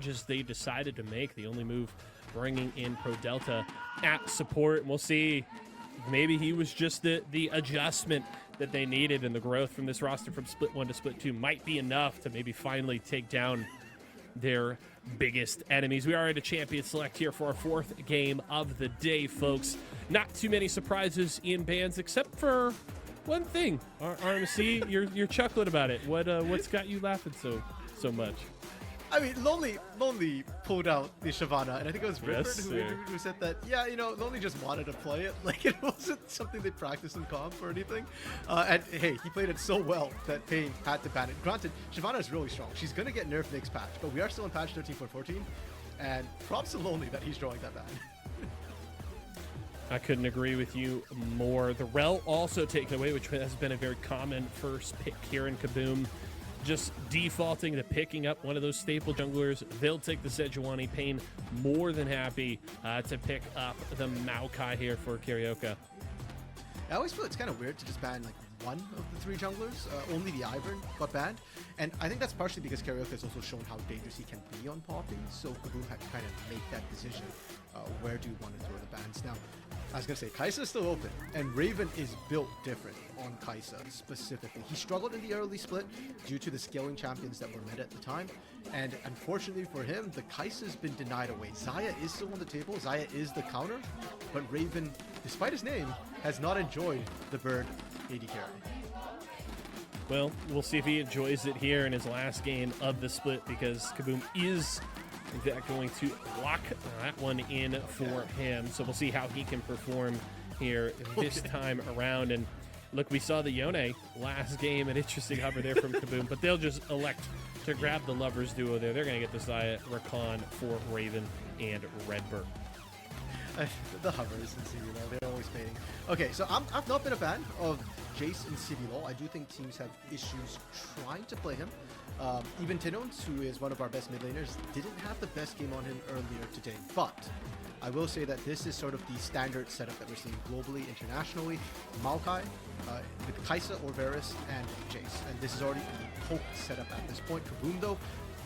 changes they decided to make. The only move bringing in Pro Delta at support. And we'll see. Maybe he was just the adjustment that they needed, and the growth from this roster from Split 1 to Split 2 might be enough to maybe finally take down their biggest enemies. We are at a champion select here for our fourth game of the day, folks. Not too many surprises in bans, except for one thing. RMC, you're chuckling about it. What's got you laughing so much? I mean, Lonely pulled out the Shyvana, and I think it was Ripper who said that, yeah, you know, Lonely just wanted to play it. Like, it wasn't something they practiced in comp or anything. And, hey, he played it so well that Pain had to ban it. Granted, Shyvana is really strong. She's going to get nerfed next patch, but we are still in patch 13.14, and props to Lonely that he's drawing that ban. I couldn't agree with you more. The Rel also taken away, which has been a very common first pick here in Kabum. Just defaulting to picking up one of those staple junglers. They'll take the Sejuani. Pain more than happy to pick up the Maokai here for Karaoke. I always feel it's kind of weird to just ban like one of the three junglers. Only the Ivern got banned. And I think that's partially because Karaoke has also shown how dangerous he can be on Poppy. So Kabum had to kind of make that decision. Where do you want to throw the bans? Now, I was going to say, Kai'Sa is still open, and Raven is built different on Kai'Sa specifically. He struggled in the early split due to the scaling champions that were meta at the time, and unfortunately for him, the Kai'Sa has been denied away. Xayah is still on the table, Xayah is the counter, but Raven, despite his name, has not enjoyed the bird AD carry. Well, we'll see if he enjoys it here in his last game of the split, because Kabum is going to lock that one in for him. So we'll see how he can perform here this time around. And look, we saw the Yone last game, an interesting hover there from Kabum, but they'll just elect to grab the lovers duo there. They're going to get the Xayah Rakan for Raven and Redbird. The hovers in CBLOL, they're always fading. Okay, so I've not been a fan of Jace in CBLOL. I do think teams have issues trying to play him. Even Tinons, who is one of our best mid laners, didn't have the best game on him earlier today. But I will say that this is sort of the standard setup that we're seeing globally, internationally. Maokai, with Kai'Sa or Varus, and Jace. And this is already the poke setup at this point. Kabum, though,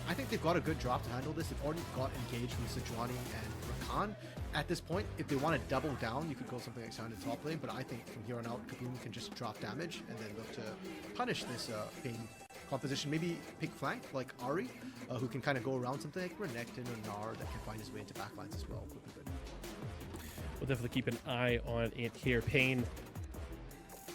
I think they've got a good drop to handle this. They've already got engaged with Sejuani and Rakan. At this point, if they want to double down, you could go something like Sound in top lane, but I think from here on out, Kabum can just drop damage and then look to punish this Pain composition. Maybe pick flank like Ahri, who can kind of go around something like Renekton or Gnar that can find his way into backlines as well. Would be good. We'll definitely keep an eye on it here. Pain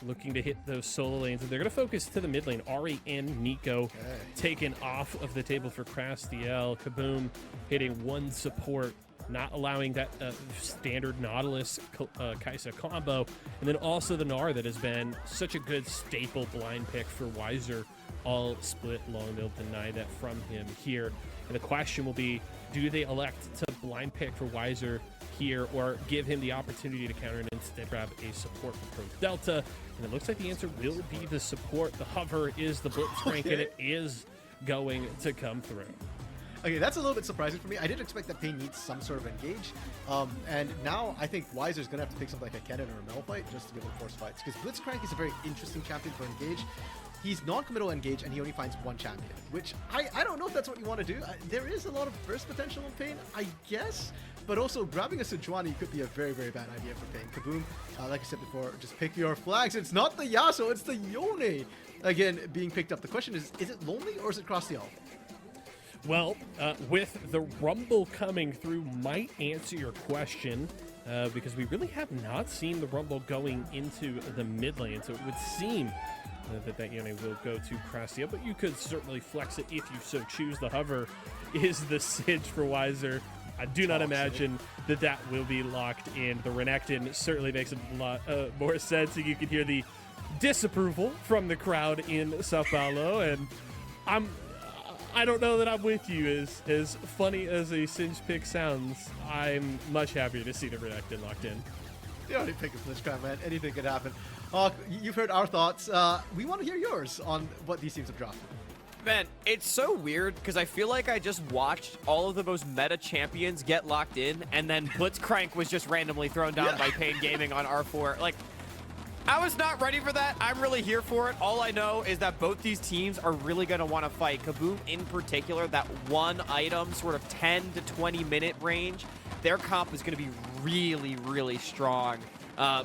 looking to hit those solo lanes, and they're going to focus to the mid lane. Ahri and Nico taken off of the table for Crastiel. Kabum hitting one support, not allowing that standard Nautilus Kai'Sa combo. And then also the Gnar that has been such a good staple blind pick for Weiser all split long. They'll deny that from him here. And the question will be, do they elect to blind pick for Weiser here, or give him the opportunity to counter and instead grab a support from Pro Delta? And it looks like the answer will be the support. The hover is the blitzcrank, and it is going to come through. Okay, that's a little bit surprising for me. I did expect that Pain needs some sort of engage. And now I think Weiser's going to have to pick something like a Kennen or a Malphite just to be able to force fights. Because Blitzcrank is a very interesting champion for engage. He's non-committal engage, and he only finds one champion, which I don't know if that's what you want to do. There is a lot of burst potential in Pain, I guess. But also, grabbing a Sejuani could be a very, very bad idea for Pain. Kabum, like I said before, just pick your flags. It's not the Yasuo, it's the Yone. Again, being picked up. The question is it Lonely or is it Crastiel? Well, with the Rumble coming through might answer your question, because we really have not seen the Rumble going into the mid lane, so it would seem that Yone will go to Crastiel, but you could certainly flex it if you so choose. The hover is the Sidge for Weiser. I do not imagine that will be locked in. The Renekton certainly makes a lot more sense, and you can hear the disapproval from the crowd in Sao Paulo, and I don't know that I'm with you. As funny as a Singe pick sounds, I'm much happier to see the Renekton locked in. You already picked a Blitzcrank, man. Anything could happen. You've heard our thoughts. We want to hear yours on what these teams have dropped. Man, it's so weird because I feel like I just watched all of the most meta champions get locked in, and then Blitzcrank was just randomly thrown down by Pain Gaming on R4. Like, I was not ready for that. I'm really here for it. All I know is that both these teams are really going to want to fight. Kabum in particular, that one item, sort of 10 to 20 minute range, their comp is going to be really, really strong.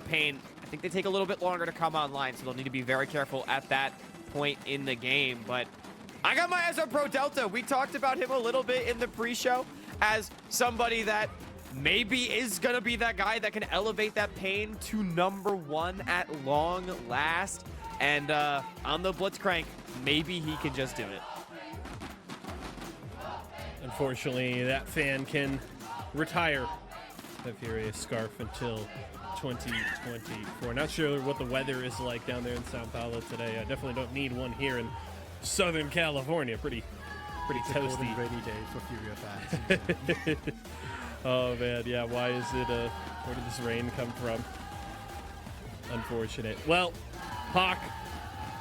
Pain, I think they take a little bit longer to come online, so they'll need to be very careful at that point in the game. But I got my eyes on Pro Delta. We talked about him a little bit in the pre-show as somebody that maybe is going to be that guy that can elevate that Pain to #1 at long last. And on the Blitzcrank, maybe he can just do it. Unfortunately, that fan can retire that Furious Scarf until 2024. Not sure what the weather is like down there in Sao Paulo today. I definitely don't need one here in Southern California. Pretty toasty. Rainy day for Furia fans. Oh man, yeah. Why is it? Where did this rain come from? Unfortunate. Well, Hawk,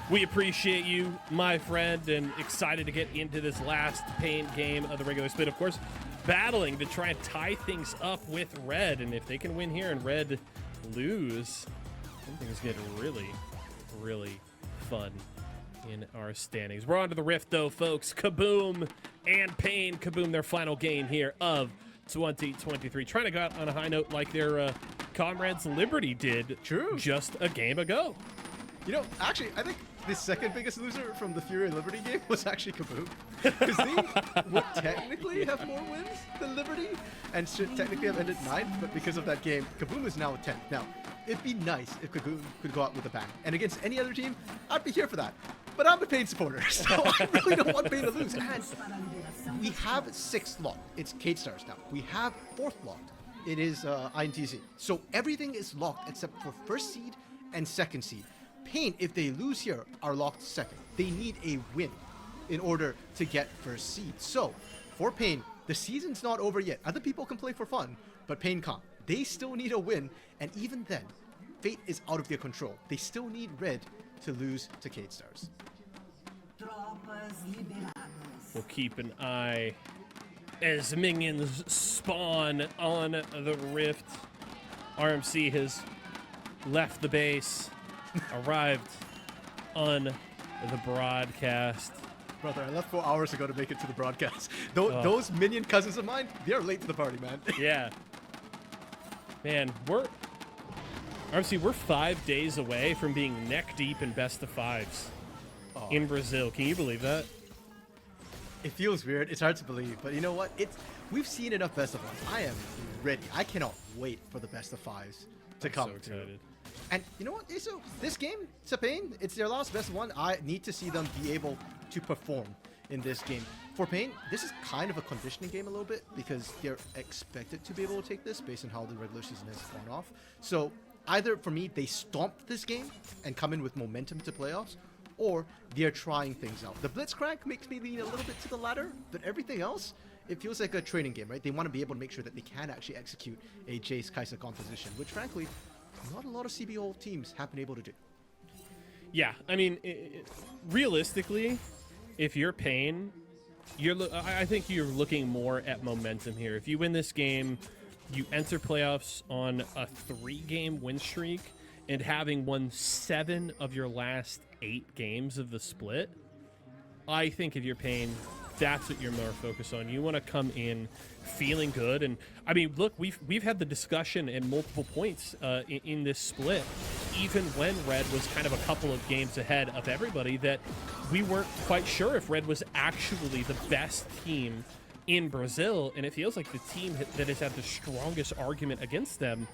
we appreciate you, my friend, and excited to get into this last Pain game of the regular split. Of course, battling to try and tie things up with Red, and if they can win here and Red lose, things get really, really fun in our standings. We're on to the Rift, though, folks. Kabum and Pain. Kabum, their final game here of 2023. Trying to go out on a high note like their comrades Liberty did just a game ago. You know, actually, I think the second biggest loser from the Fury Liberty game was actually Kabum. Because they would technically have more wins than Liberty and should technically have ended 9th, but because of that game, Kabum is now 10th. Now, it'd be nice if Kabum could go out with a bang. And against any other team, I'd be here for that. But I'm a Pain supporter, so I really don't want Pain to lose. And we have 6th locked. It's Kate Stars now. We have 4th locked. It is INTZ. So everything is locked except for 1st seed and 2nd seed. Pain, if they lose here, are locked 2nd. They need a win in order to get 1st seed. So, for Pain, the season's not over yet. Other people can play for fun, but Pain can't. They still need a win, and even then, fate is out of their control. They still need Red to lose to Kate Stars. We'll keep an eye as minions spawn on the Rift. RMC has left the base, arrived on the broadcast. Brother, I left 4 hours ago to make it to the broadcast. Those minion cousins of mine, they're late to the party, man. Yeah. Man, RMC, we're 5 days away from being neck deep in best of 5s in Brazil. Can you believe that? It feels weird. It's hard to believe, but you know what? We've seen enough best of 1s. I am ready. I cannot wait for the best of 5s to come. So excited. And you know what? So this game, it's Pain. It's their last best of 1. I need to see them be able to perform in this game. For Pain, this is kind of a conditioning game a little bit because they're expected to be able to take this based on how the regular season has gone off. So either for me, they stomp this game and come in with momentum to playoffs, or they're trying things out. The Blitzcrank makes me lean a little bit to the latter, but everything else, it feels like a training game, right? They want to be able to make sure that they can actually execute a Jace Kai'Sa composition, which frankly, not a lot of CBLOL teams have been able to do. Yeah, I mean, realistically, if you're Pain, I think you're looking more at momentum here. If you win this game, you enter playoffs on a 3-game win streak and having won 7 of your last 8 games of the split. I think if you're Pain, that's what you're more focused on. You want to come in feeling good. And I mean, look, we've had the discussion at multiple points in this split, even when Red was kind of a couple of games ahead of everybody, that we weren't quite sure if Red was actually the best team in Brazil. And it feels like the team that has had the strongest argument against them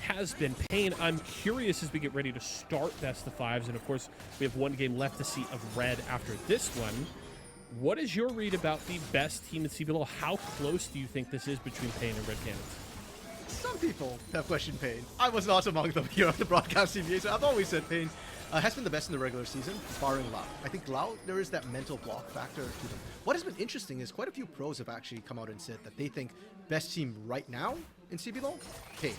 has been Pain. I'm curious as we get ready to start best of 5s, and of course we have 1 game left to see of Red after this one. What is your read about the best team in CBLOL? How close do you think this is between Pain and Red Cannons? Some people have questioned Pain. I was not among them here on the broadcast TV, so I've always said Pain has been the best in the regular season, barring Lau. I think Lau, there is that mental block factor to them. What has been interesting is quite a few pros have actually come out and said that they think best team right now in CBLOL, Pain.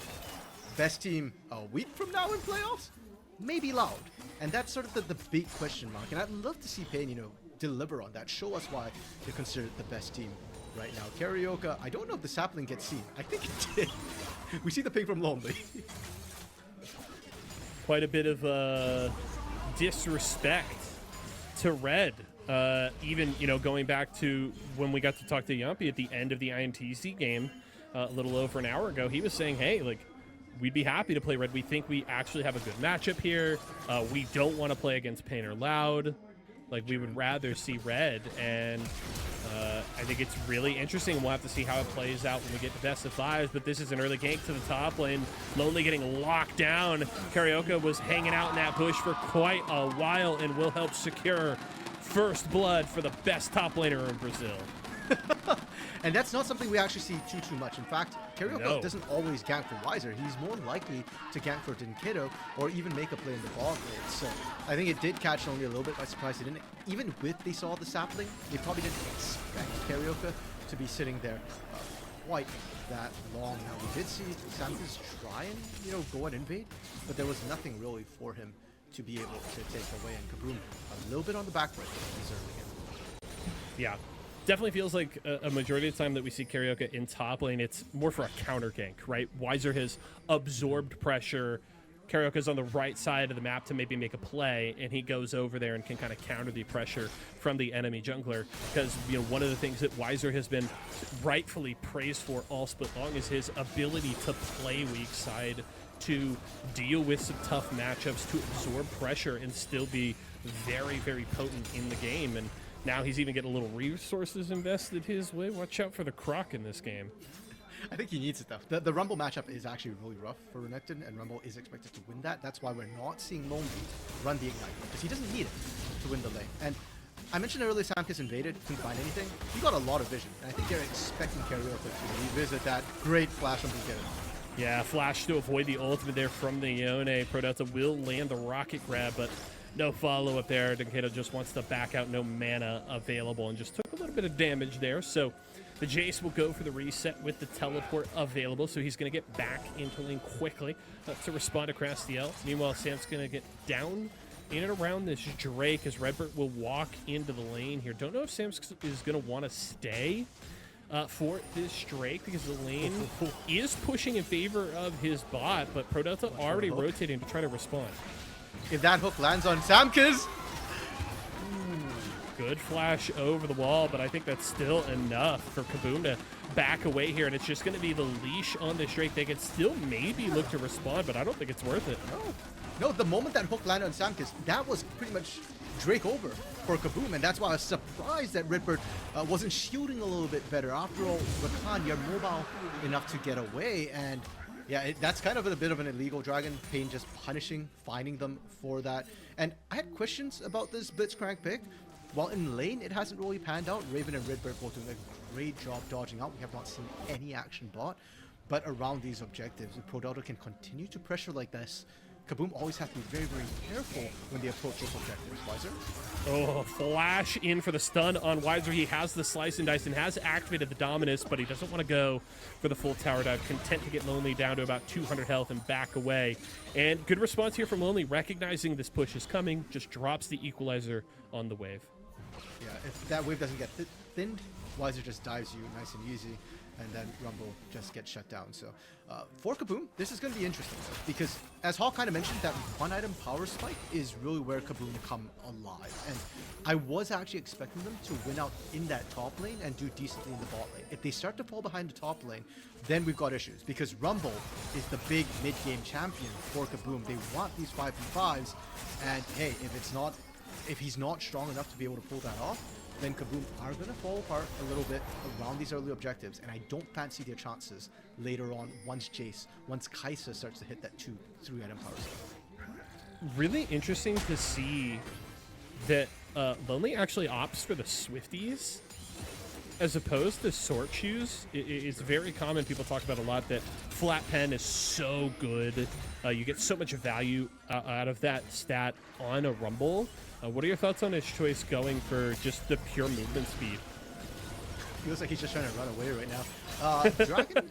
Best team a week from now in playoffs? Maybe Loud. And that's sort of the big question mark. And I'd love to see Pain, deliver on that. Show us why they're considered the best team right now. Karaoke, I don't know if the sapling gets seen. I think it did. We see the ping from Lonely. quite a bit of disrespect to Red. Even, you know, going back to when we got to talk to Yumpy at the end of the IMTZ game a little over an hour ago, he was saying, hey, like, we'd be happy to play Red. We think we actually have a good matchup here. We don't want to play against Pain or Loud. Like, we would rather see Red, and I think it's really interesting. We'll have to see how it plays out when we get to best of fives, but this is an early gank to the top lane. Lonely getting locked down. Karaoke was hanging out in that bush for quite a while and will help secure first blood for the best top laner in Brazil. And that's not something we actually see too much. In fact, Karaoke No. doesn't always gank for Wiser. He's more likely to gank for Dinkido or even make a play in the ball lane. So I think it did catch only a little bit by surprise. They didn't, even with they saw the sapling, they probably didn't expect Karaoke to be sitting there quite that long. Now we did see Santos try and, you know, go and invade, but there was nothing really for him to be able to take away. And Kabum a little bit on the back foot in this early game. Yeah. Definitely feels like a majority of the time that we see Karaoke in top lane, it's more for a counter gank, right? Wiser has absorbed pressure. Karaoke's on the right side of the map to maybe make a play, and he goes over there and can kind of counter the pressure from the enemy jungler. Because, you know, one of the things that Wiser has been rightfully praised for all split long is his ability to play weak side, to deal with some tough matchups, to absorb pressure and still be very, very potent in the game. And now he's even getting a little resources invested his way. Watch out for the Croc in this game. I think he needs it though. The Rumble matchup is actually really rough for Renekton, and Rumble is expected to win that. That's why we're not seeing Lonely run the Ignite, because he doesn't need it to win the lane. And I mentioned earlier Samkis invaded, couldn't find anything. He got a lot of vision, and I think they're expecting Karaoke to revisit that great flash from Dinkido. Yeah, flash to avoid the ultimate there from the Yone. ProDelta will land the rocket grab, but no follow-up there. Dinkido just wants to back out, no mana available, and just took a little bit of damage there. So the Jace will go for the reset with the teleport available, so he's going to get back into lane quickly to respond across the L. Meanwhile, Sam's going to get down in and around this Drake as Redbird will walk into the lane here. Don't know if Sam is going to want to stay for this Drake, because the lane is pushing in favor of his bot, but ProDelta already rotating to try to respond. If that hook lands on Samkis, Good flash over the wall, but I think that's still enough for Kabum to back away here, and it's just going to be the leash on this Drake. They could still maybe look to respond, but I don't think it's worth it. no, the moment that hook landed on Samkis, that was pretty much Drake over for Kabum, and that's why I was surprised that Redbird wasn't shielding a little bit better. After all, Rakan, you're mobile enough to get away, and yeah, that's kind of a bit of an illegal Dragon. Pain just punishing, finding them for that. And I had questions about this Blitzcrank pick. While in lane, it hasn't really panned out. Raven and Redbird both doing a great job dodging out. We have not seen any action bot. But around these objectives, if ProDelta can continue to pressure like this, Kabum always has to be very, very careful when they approach those objectives. Wiser? Oh, flash in for the stun on Wiser. He has the slice and dice and has activated the Dominus, but he doesn't want to go for the full tower dive. Content to get Lonely down to about 200 health and back away. And good response here from Lonely, recognizing this push is coming, just drops the equalizer on the wave. Yeah, if that wave doesn't get thinned, Wiser just dives you nice and easy, and then Rumble just gets shut down. So for Kabum, this is going to be interesting, though, because as Hawk kind of mentioned, that one item power spike is really where Kabum come alive. And I was actually expecting them to win out in that top lane and do decently in the bot lane. If they start to fall behind the top lane, then we've got issues, because Rumble is the big mid-game champion for Kabum. They want these 5v5s, and hey, if he's not strong enough to be able to pull that off, then Kabum are going to fall apart a little bit around these early objectives, and I don't fancy their chances later on once Kai'Sa starts to hit that 2-3 item power spike. Really interesting to see that Lonely actually opts for the Swifties as opposed to Sword Shoes. It's very common, people talk about a lot, that Flat Pen is so good. You get so much value out of that stat on a Rumble. What are your thoughts on his choice going for just the pure movement speed? Feels like he's just trying to run away right now. Dragon,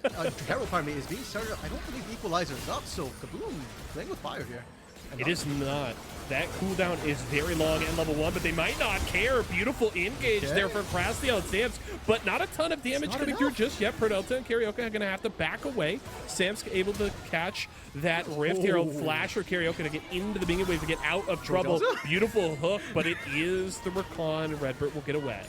Herald, pardon me, is being started. I don't believe Equalizer is up, so Kabum playing with fire here. And It is not. That cooldown is very long at level 1, but they might not care. Beautiful engage there for Krastiel and Samsk, but not a ton of damage coming through just yet. Prodelta and Karaoke are going to have to back away. Samsk able to catch that Rift here. Flash for Karaoke to get into the minion wave to get out of trouble. Beautiful hook, but it is the Rakan. Redbird will get away.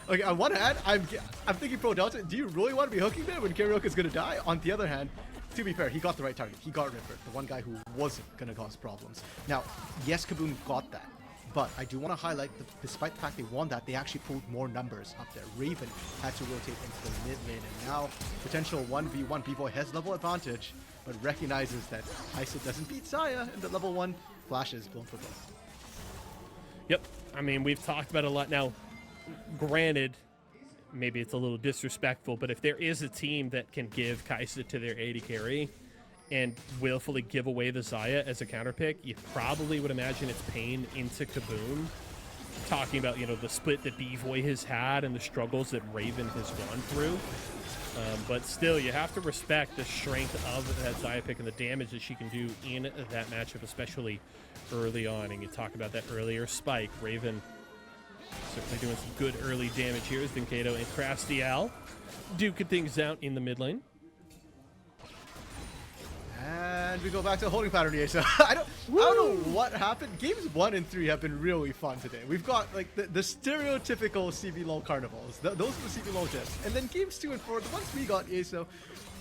Okay, on one hand, I'm thinking Pro Delta, do you really want to be hooking there when Karaoke is going to die? On the other hand, to be fair, he got the right target. He got Ripper, the one guy who wasn't going to cause problems. Now, yes, Kabum got that, but I do want to highlight that despite the fact they won that, they actually pulled more numbers up there. Raven had to rotate into the mid lane, and now potential 1v1 B-Boy has level advantage, but recognizes that Iso doesn't beat Saya, and the level 1 flashes blown for both. Yep, I mean, we've talked about it a lot now. Granted, maybe it's a little disrespectful, but if there is a team that can give Kai'Sa to their AD carry and willfully give away the Xayah as a counter pick, you probably would imagine it's Pain into Kabum. Talking about, you know, the split that B-Voy has had and the struggles that Raven has gone through. But still, you have to respect the strength of that Xayah pick and the damage that she can do in that matchup, especially early on. And you talk about that earlier spike. Raven certainly doing some good early damage here as Dinkato and Krastiel duking things out in the mid lane. And we go back to the holding pattern here. So I don't know what happened. Games 1 and 3 have been really fun today. We've got like the stereotypical CBLOL carnivals. Those are the CBLOL jets. And then games 2 and 4, the ones we got, so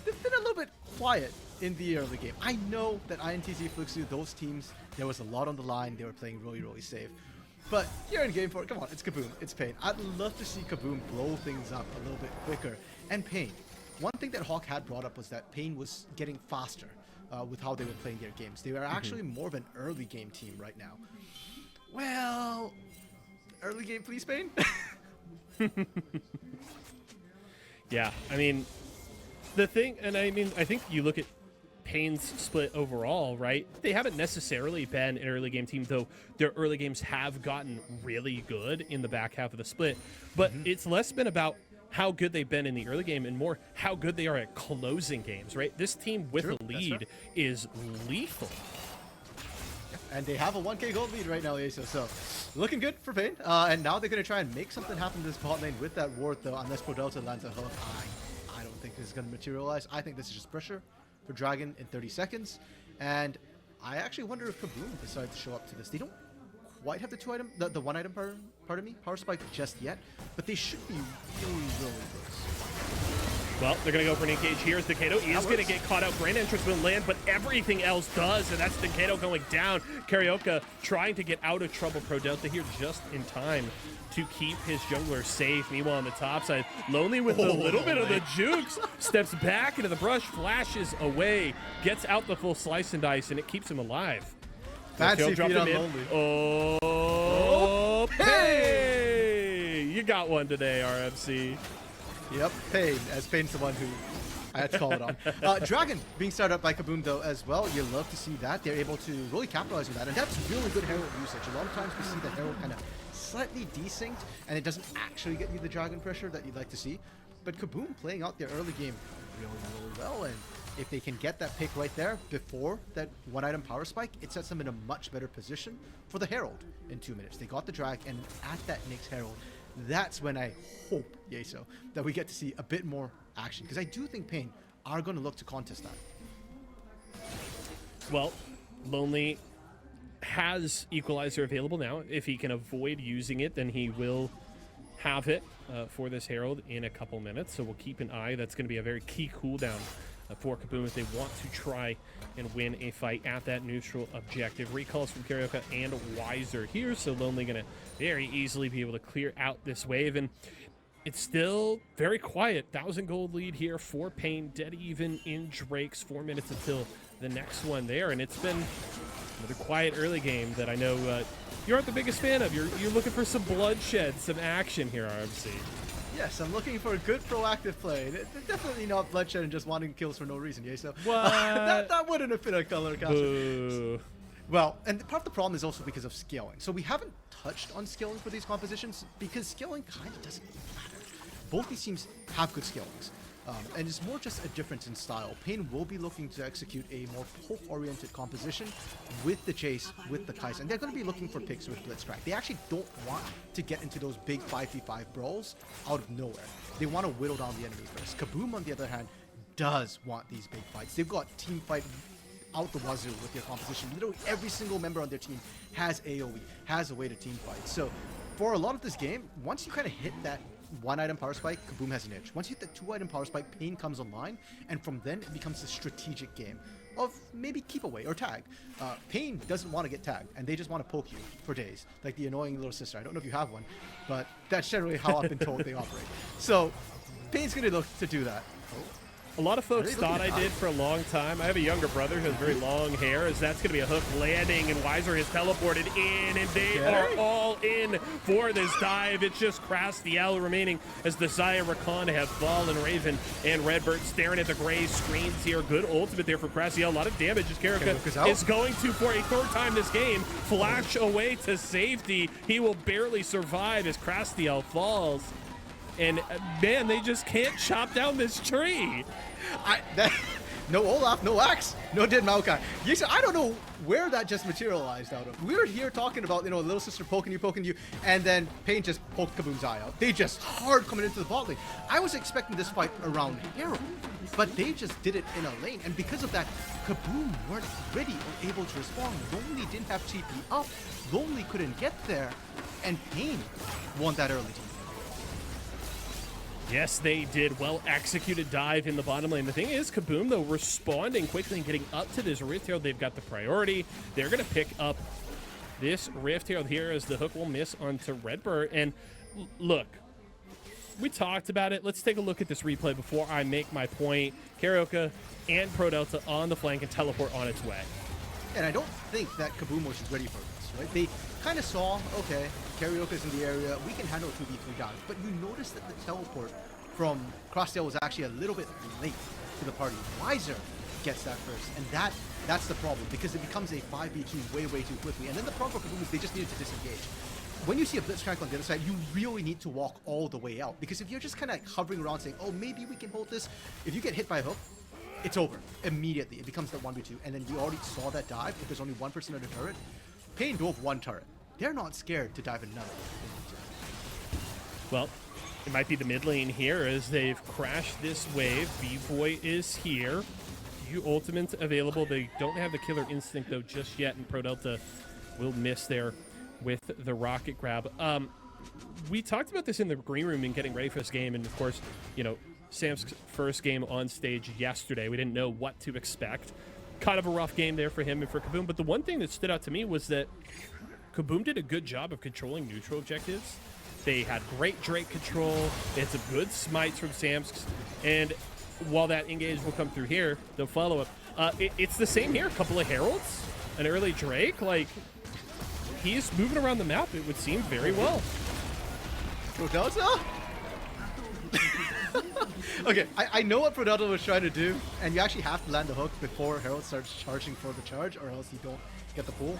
they've been a little bit quiet in the early game. I know that INTZ, Fluxu, those teams, there was a lot on the line. They were playing really, really safe. But here in game 4, come on, it's Kabum, it's Pain. I'd love to see Kabum blow things up a little bit quicker. And Pain, one thing that Hawk had brought up was that Pain was getting faster with how they were playing their games. They were actually more of an early game team right now. Well, early game, please, Pain? Yeah, I mean, the thing, and I mean, I think you look at Pain's split overall, right? They haven't necessarily been an early game team, though their early games have gotten really good in the back half of the split. But it's less been about how good they've been in the early game and more how good they are at closing games, right? This team with a lead is lethal. And they have a 1k gold lead right now, Aso. So looking good for Pain. And now they're going to try and make something happen in this bot lane with that ward, though, unless Prodelta lands a hook. I don't think this is going to materialize. I think this is just pressure for Dragon in 30 seconds. And I actually wonder if Kabum decides to show up to this. They don't quite have the two item, the one item, pardon me, power spike just yet, but they should be really, really close. Well, they're going to go for an engage here as Dinkato is going to get caught out. Grand entrance will land, but everything else does, and that's Dinkato going down. Karaoke trying to get out of trouble. Prodelta here just in time to keep his jungler safe. Meanwhile, on the top side, Lonely with a little bit of the jukes, steps back into the brush, flashes away, gets out the full slice and dice, and it keeps him alive. Fancy feet on Lonely. Oh, hey! You got one today, RFC. Yep, Pain, as Pain's the one who I had to call it on. Dragon being started up by Kabum, though, as well. You love to see that. They're able to really capitalize on that, and that's really good Herald usage. A lot of times we see the Herald kind of slightly desynced, and it doesn't actually get you the Dragon pressure that you'd like to see. But Kabum playing out their early game really, really well, and if they can get that pick right there before that one item power spike, it sets them in a much better position for the Herald in 2 minutes. They got the drag, and at that Nyx Herald, that's when I hope, Yeso, that we get to see a bit more action. Because I do think Pain are going to look to contest that. Well, Lonely has Equalizer available now. If he can avoid using it, then he will have it for this Herald in a couple minutes. So we'll keep an eye. That's going to be a very key cooldown for Kabum if they want to try and win a fight at that neutral objective. Recalls from Karaoke and Wiser here, so Lonely going to very easily be able to clear out this wave, and it's still very quiet. 1,000 gold lead here for Pain, dead even in Drake's. 4 minutes until the next one there, and it's been another quiet early game that I know you aren't the biggest fan of. You're looking for some bloodshed, some action here, RMC. Yes, I'm looking for a good proactive play. Definitely not bloodshed and just wanting kills for no reason, yeah. So that wouldn't have been a color costume. Well, and part of the problem is also because of scaling. So we haven't touched on scaling for these compositions because scaling kind of doesn't matter. Both these teams have good scalings. And it's more just a difference in style. Pain will be looking to execute a more poke-oriented composition with the Chase, with the Kai'Sa. And they're going to be looking for picks with Blitzcrank. They actually don't want to get into those big 5v5 brawls out of nowhere. They want to whittle down the enemy first. Kabum, on the other hand, does want these big fights. They've got team fight out the wazoo with their composition. Literally every single member on their team has AoE, has a way to team fight. So for a lot of this game, once you kind of hit that 1-item power spike, Kabum has an edge. Once you hit the 2-item power spike, Pain comes online, and from then it becomes a strategic game of maybe keep away or tag. Pain doesn't want to get tagged, and they just want to poke you for days, like the annoying little sister. I don't know if you have one, but that's generally how I've been told they operate. So Pain's going to look to do that. A lot of folks thought I did for a long time. I have a younger brother who has very long hair, as that's going to be a hook landing, and Weiser has teleported in, and they are all in for this dive. It's just Crastiel remaining as the Zaya Rakan have Ball and Raven and Redbird staring at the gray screens here. Good ultimate there for Crastiel. A lot of damage as Karika is going to, for a third time this game, flash away to safety. He will barely survive as Crastiel falls. And man, they just can't chop down this tree. No Olaf, no Axe, no dead Maokai. I don't know where that just materialized out of. We were here talking about, little sister poking you, and then Pain just poked Kabum's eye out. They just hard coming into the bot lane. I was expecting this fight around Herald, but they just did it in a lane, and because of that, Kabum weren't ready or able to respond. Lonely didn't have TP up, Lonely couldn't get there, and Pain won that early team. Yes, they did. Well executed dive in the bottom lane. The thing is, Kabum, though, responding quickly and getting up to this Rift Herald. They've got the priority. They're going to pick up this Rift Herald here as the hook will miss onto Redbird. And look, we talked about it. Let's take a look at this replay before I make my point. Karioka and Pro Delta on the flank and teleport on its way. And I don't think that Kabum was ready for this, right? They kind of saw, okay, Karioka's in the area, we can handle 2v3 guys. But you notice that the teleport from Crastiel was actually a little bit late to the party. Weiser gets that first, and that's the problem, because it becomes a 5v2 way too quickly. And then the problem for Kabum is they just needed to disengage. When you see a Blitzcrank on the other side, you really need to walk all the way out, because if you're just kind of hovering around saying, oh, maybe we can hold this, if you get hit by a hook, it's over immediately. It becomes that 1v2, and then you already saw that dive. If there's only one person on the turret, Pain dove one turret. They're not scared to dive another. Well, it might be the mid lane here as they've crashed this wave. B-Boy is here. Few ultimates available. They don't have the killer instinct, though, just yet, and Pro Delta will miss there with the rocket grab. We talked about this in the green room and getting ready for this game, and of course, Sam's first game on stage yesterday. We didn't know what to expect. Kind of a rough game there for him and for Kabum, but the one thing that stood out to me was that Kabum did a good job of controlling neutral objectives. They had great Drake control. They had some good smites from Samsk, and while that engage will come through here, they'll follow up. It's the same here. A couple of Heralds, an early Drake. Like, he's moving around the map, it would seem, very well. Pro Delta? Okay, I know what Pro Delta was trying to do, and you actually have to land the hook before Herald starts charging for the charge, or else you don't get the pull.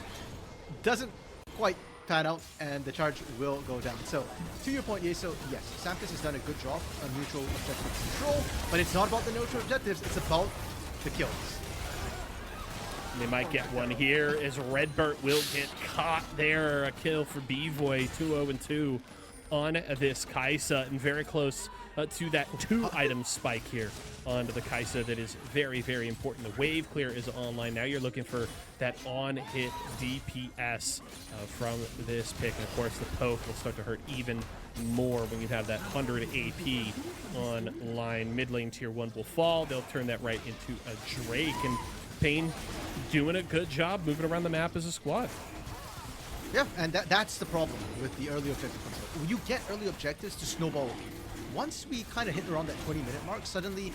Doesn't quite pan out, and the charge will go down. So, to your point, Yeso, yes, Samkus has done a good job on neutral objective control, but it's not about the neutral objectives, it's about the kills. They might get one here as Redbird will get caught there. A kill for B-Boy, 2-0-2 on this Kai'Sa, and very close to that 2-item spike here onto the Kai'Sa that is very important. The wave clear is online. Now you're looking for that on-hit DPS from this pick. And of course, the poke will start to hurt even more when you have that 100 AP online. Mid lane tier 1 will fall. They'll turn that right into a Drake. And Pain doing a good job moving around the map as a squad. Yeah, and that's the problem with the early objective control. When you get early objectives to snowball, once we kind of hit around that 20-minute mark, suddenly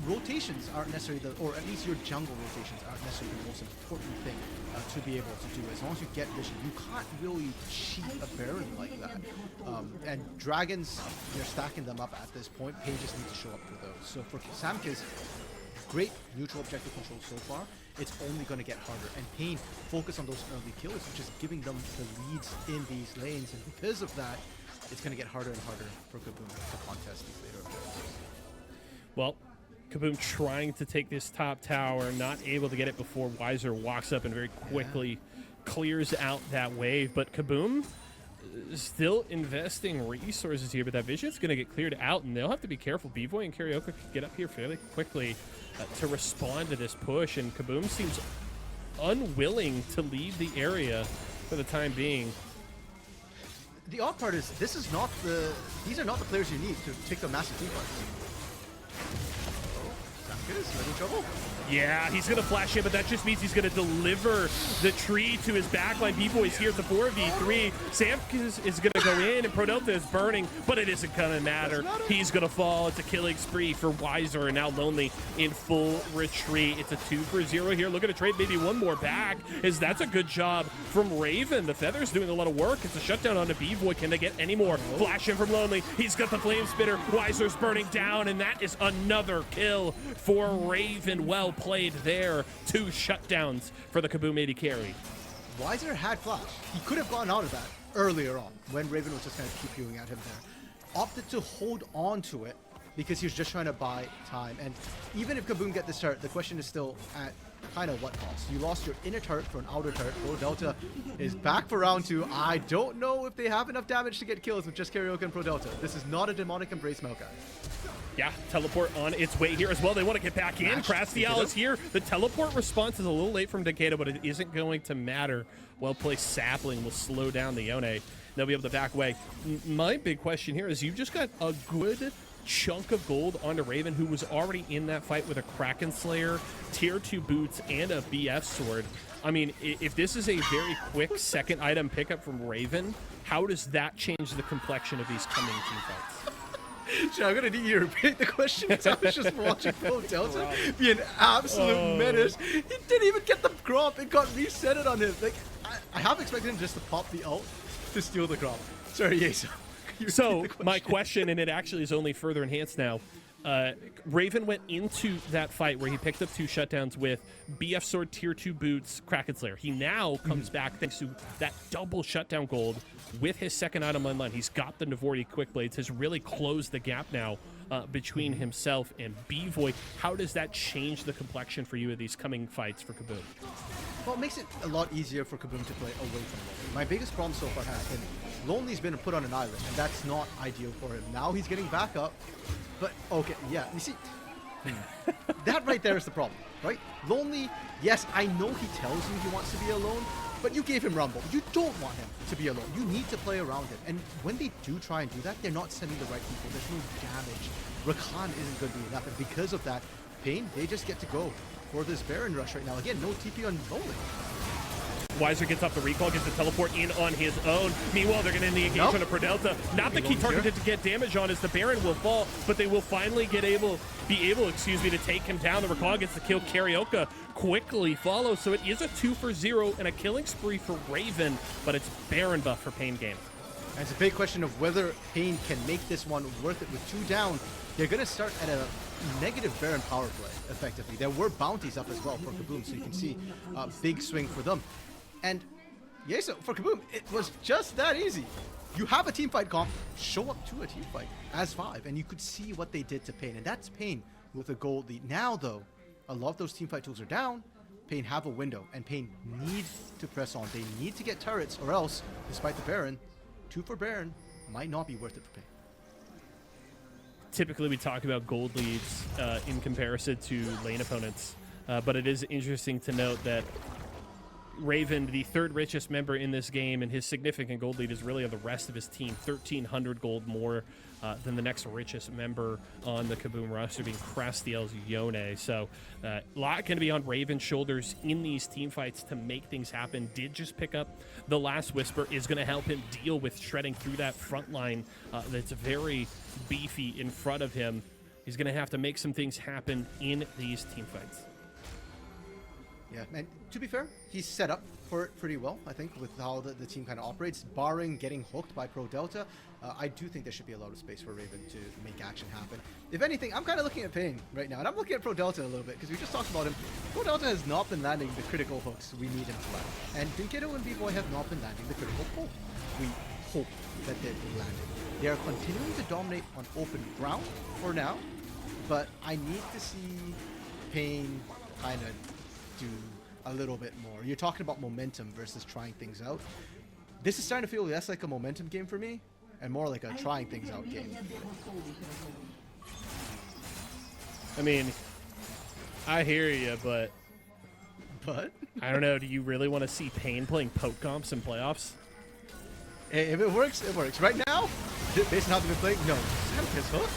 rotations aren't necessarily or at least your jungle rotations aren't necessarily the most important thing to be able to do. As long as you get vision, you can't really cheat a Baron like that. And Dragons, you're stacking them up at this point. Pain just needs to show up for those. So for Samkiz, great neutral objective control so far. It's only going to get harder. And Pain focus on those early kills, which is giving them the leads in these lanes. And because of that, it's going to get harder and harder for Kabum to contest these later objectives. Well, Kabum trying to take this top tower, not able to get it before Weiser walks up and very quickly clears out that wave. But Kabum still investing resources here, but that vision's going to get cleared out, and they'll have to be careful. B-Boy and Karaoke can get up here fairly quickly to respond to this push, and Kabum seems unwilling to leave the area for the time being. The odd part is these are not the players you need to take the massive team fights. Oh, Samka is in trouble. Yeah, he's going to flash in, but that just means he's going to deliver the tree to his backline. B-Boy's here at the 4v3. Samka is going to go in, and Prodelta is burning, but it isn't going to matter. He's going to fall. It's a killing spree for Weiser, and now Lonely in full retreat. It's a 2-for-0 here. Looking to trade maybe one more back, as that's a good job from Raven. The Feather's doing a lot of work. It's a shutdown onto B-Boy. Can they get any more? Flash in from Lonely. He's got the flame spitter. Weiser's burning down, and that is another kill for Raven. Well played there. 2 shutdowns for the Kabum 80 carry. Weiser had flash. He could have gotten out of that earlier on when Raven was just kind of keep viewing at him there. Opted to hold on to it because he was just trying to buy time. And even if Kabum get this turret, the question is still at kind of what cost? You lost your inner turret for an outer turret. Prodelta is back for round 2. I don't know if they have enough damage to get kills with just Karaoke and Prodelta. This is not a demonic embrace Melka. Yeah, teleport on its way here as well. They want to get back in. Crastiel is here. The teleport response is a little late from Decado, but it isn't going to matter. Well-placed sapling will slow down the Yone. They'll be able to back away. My big question here is you've just got a good chunk of gold onto Raven, who was already in that fight with a Kraken Slayer, tier 2 boots, and a BF sword. I mean, if this is a very quick second item pickup from Raven, how does that change the complexion of these coming team fights? Sure, I'm gonna need you to repeat the question because I was just watching Prodelta be an absolute menace. He didn't even get the crop. It got resetted on him. Like, I have expected him just to pop the ult to steal the crop. Sorry, Yeso. So my question, and it actually is only further enhanced now. Raven went into that fight where he picked up 2 shutdowns with BF Sword, tier 2 boots, Kraken Slayer. He now comes back thanks to that double shutdown gold with his second item online. He's got the Navorti Quick Blades, has really closed the gap now between himself and B-Void. How does that change the complexion for you of these coming fights for Kabum? Well, it makes it a lot easier for Kabum to play away from Lonely. My biggest problem so far has been Lonely's been put on an island, and that's not ideal for him. Now he's getting back up, but okay, yeah, you see, that right there is the problem, right? Lonely, yes, I know he tells you he wants to be alone, but you gave him Rumble. You don't want him to be alone. You need to play around him. And when they do try and do that, they're not sending the right people. There's no damage. Rakan isn't going to be enough, and because of that, Pain, they just get to go for this Baron rush right now. Again, no TP on Lonely. Weiser gets off the recall, gets the teleport in on his own. Meanwhile, they're going to end the engagement of Prodelta. Not the key target to get damage on, as the Baron will fall, but they will finally be able, to take him down. The recall gets the kill. Karaoke quickly follows, so it is a 2-for-0 and a killing spree for Raven, but it's Baron buff for Pain game. And it's a big question of whether Pain can make this one worth it with 2 down. They're going to start at a negative Baron power play, effectively. There were bounties up as well for Kabum, so you can see a big swing for them. And yeah, so for Kabum, it was just that easy. You have a team fight comp, show up to a team fight as 5, and you could see what they did to Pain, and that's Pain with a gold lead. Now, though, a lot of those team fight tools are down. Pain have a window, and Pain needs to press on. They need to get turrets, or else, despite the Baron, 2 for Baron might not be worth it for Pain. Typically, we talk about gold leads in comparison to lane opponents, but it is interesting to note that Raven, the 3rd richest member in this game, and his significant gold lead is really on the rest of his team. 1,300 gold more than the next richest member on the Kabum roster, being Crastiel's Yone. So a lot going to be on Raven's shoulders in these team fights to make things happen. Did just pick up the last Whisper, is going to help him deal with shredding through that front line that's very beefy in front of him. He's going to have to make some things happen in these team fights. Yeah, and to be fair, he's set up for it pretty well, I think, with how the team kind of operates. Barring getting hooked by Prodelta, I do think there should be a lot of space for Raven to make action happen. If anything, I'm kind of looking at Pain right now, and I'm looking at Prodelta a little bit, because we just talked about him. Prodelta has not been landing the critical hooks we need him to land. And Dinkedo and B-Boy have not been landing the critical poke we hope that they'd be landing. They are continuing to dominate on open ground for now, but I need to see Pain kind of do a little bit more. You're talking about momentum versus trying things out. This is starting to feel less like a momentum game for me and more like a trying things out game. I mean, I hear you, but I don't know. Do you really want to see Pain playing poke comps in playoffs? Hey, if it works, it works. Right now, based on how they've been playing, no. Sam gets hooked.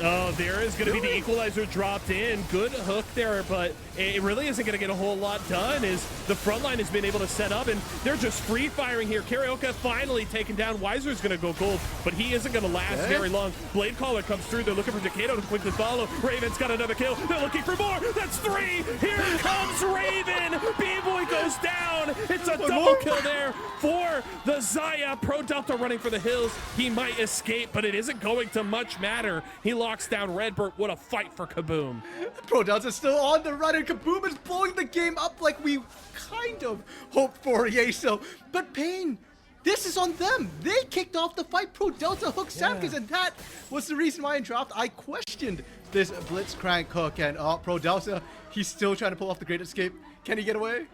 Oh, there is going to be the equalizer dropped in. Good hook there, but it really isn't going to get a whole lot done as the front line has been able to set up, and they're just free firing here. Karaoke finally taken down. Weiser's going to go gold, but he isn't going to last very long. Blade Caller comes through. They're looking for Decado to quickly follow. Raven's got another kill. They're looking for more. That's 3. Here comes Raven. B-Boy goes down. It's a double kill there for the Zaya. Pro Delta running for the hills. He might escape, but it isn't going to much matter. He locks down Redbird. What a fight for Kabum. Pro Delta's still on the run, and Kabum is blowing the game up like we kind of hoped for, Yeso. But Pain, this is on them. They kicked off the fight. Pro Delta hooked Samkis, and that was the reason why in draft I questioned this Blitzcrank hook. And Pro Delta, he's still trying to pull off the Great Escape. Can he get away?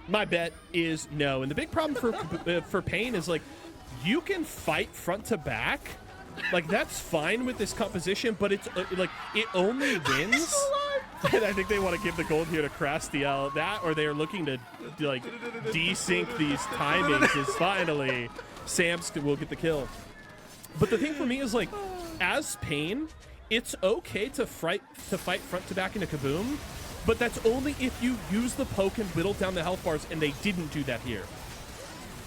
My bet is no. And the big problem for Pain is, like, you can fight front to back. Like, that's fine with this composition, but it's like it only wins. And I think they want to give the gold here to Crastiel. That, or they are looking to like desync these timings. Is finally Sam's will get the kill. But the thing for me is, like, as Pain, it's okay to fight front to back into Kabum, but that's only if you use the poke and whittle down the health bars, and they didn't do that here.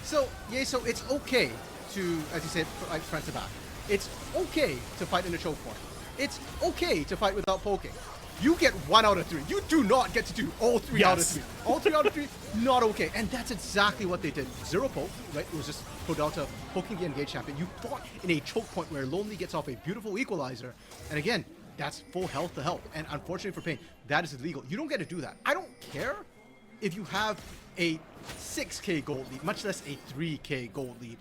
So so it's okay to, as you said, fight front to back. It's okay to fight in a choke point. It's okay to fight without poking. You get 1 out of 3. You do not get to do all 3 out of 3. All 3 out of 3, not okay. And that's exactly what they did. 0 poke, right? It was just Pro Delta poking the engaged champion. You fought in a choke point where Lonely gets off a beautiful equalizer. And again, that's full health to help. And unfortunately for Pain, that is illegal. You don't get to do that. I don't care if you have a 6K gold lead, much less a 3K gold lead,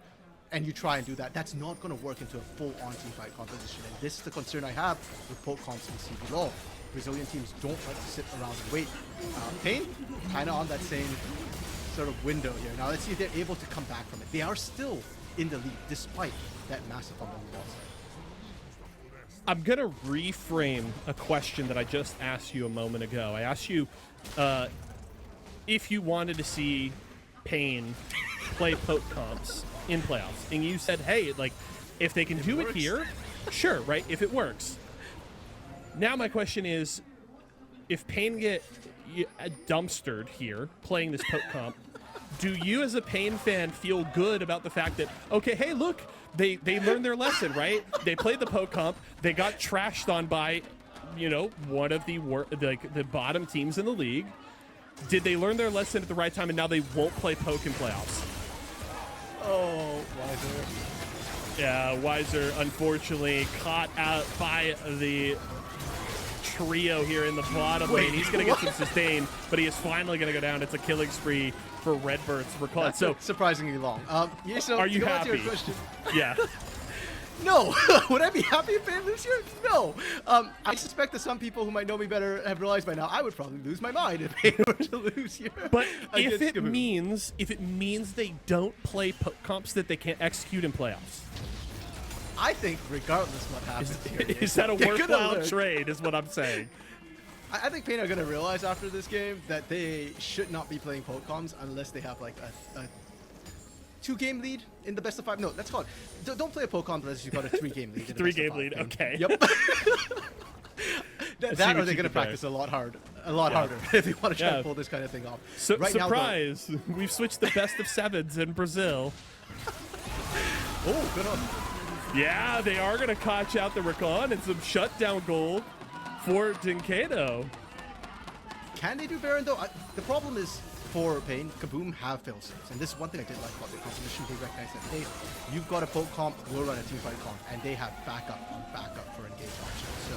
and you try and do that. That's not going to work into a full-on teamfight composition. And this is the concern I have with poke comps in CBLOL. Brazilian teams don't like to sit around and wait. Pain, kind of on that same sort of window here. Now let's see if they're able to come back from it. They are still in the lead despite that massive on the loss. I'm going to reframe a question that I just asked you a moment ago. I asked you if you wanted to see Pain play poke comps in playoffs, and you said, hey, like, if they can do it here, sure, right, if it works. Now my question is, if Pain get dumpstered here playing this poke comp, do you as a Pain fan feel good about the fact that, okay, hey, look, they learned their lesson, right? They played the poke comp, they got trashed on by, you know, one of the bottom teams in the league. Did they learn their lesson at the right time, and now they won't play poke in playoffs? Oh, Weiser. Yeah, Weiser unfortunately caught out by the trio here in the bottom lane. He's going to get some sustain, but he is finally going to go down. It's a killing spree for Redbirds. Recall it. So surprisingly long. Yeah, so are you happy? Your question. Yeah. No. Would I be happy if Pain lose here? No. I suspect that some people who might know me better have realized by now I would probably lose my mind if Pain were to lose here. But if it means they don't play comps that they can't execute in playoffs, I think regardless what happens here, is that a worthwhile trade? Is what I'm saying. I think Pain are going to realize after this game that they should not be playing poke comps unless they have like a 2-game lead in the best of 5. No, that's called. Don't play a poke comp unless you've got a 3-game lead. 3-game lead. Okay. Yep. that or they're going to practice a lot harder if they want to try to pull this kind of thing off. So, right surprise! Now, we've switched the best of 7s in Brazil. Oh, good on. Yeah, they are going to catch out the Recon and some shutdown gold for Decado. Can they do Baron though? The problem is for Pain, Kabum have fail safes, and this is one thing I did like about their composition. They recognize that, hey, you've got a poke comp, we'll run a teamfight comp, and they have backup on backup for engage options. So